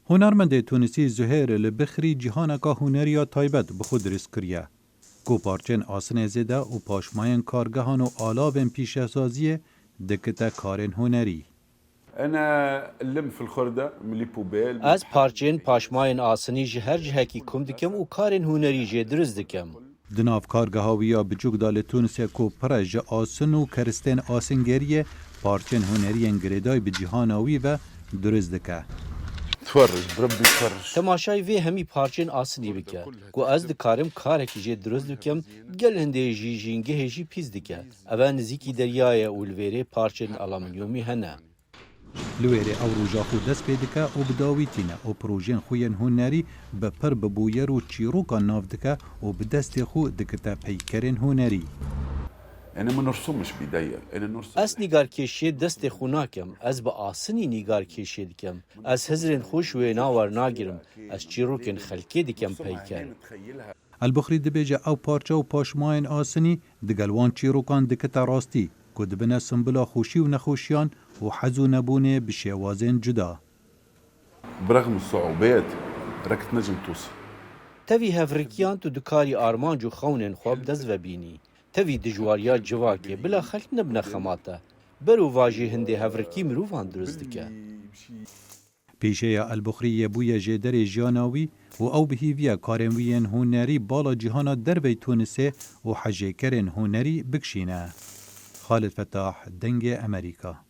هنرمند تونسی زهیر لبخری جهانکا هنریا تایبت بخود رس کریه. کو پارچن آسن زده و پاشماین کارگهان و آلاوین پیشسازیه دکتا کارن هنری. از پارچین پاشماین آسنی جهر جهکی کم دکم و کارن هنری جه درست دکم. دناف کارگهاویا بچوک دال تونسیا کو پرج آسن و کرستین آسنگریه پارچن هنری انگریدای به جهاناوی و درست دکه. تماشای وی همی پارچین آسنی بکه. کو از دکارم کارکی جه درست دکم گل هنده جی جینگه جی پیز دکه. اوه نزیکی دریای اولویره پارچین آلامنیومی هنه. لویره او روژا خود دست پیدکه و بداوی تینه و پروژین خوین هنری بپر ببویر و چیروکا ناف دکه و بدست خود دکتا پیکرین هنری. از نگار کشی دست خوناکم از با آسنی نگار کشی دکم از هزرین خوش و ناور ناگرم از چیروکن خلکی دکم پیکر البخری دبیجه او پارچه و پاشماین آسنی دگلوان چیروکان دکتا راستی که دبنه سنبلا خوشی و نخوشیان و حزو نبونه بشیوازین جدا. برغم الصعوبات ركت نجم توصل. تاوی هفرکیان تو دکاری آرمانج و خونن خواب دز و بینی. تاوی دجواریات جواکی بلا خلق نبنه خماته. برو واجه هنده هفرکی مروفان درست دکه. پیشه البخری بوی جدر جاناوی و او بهیویا کارنوین هنری بالا جهانا دروی تونسه و حجه کرن هنری بکشینه. خالد فتاح دنگ امریکا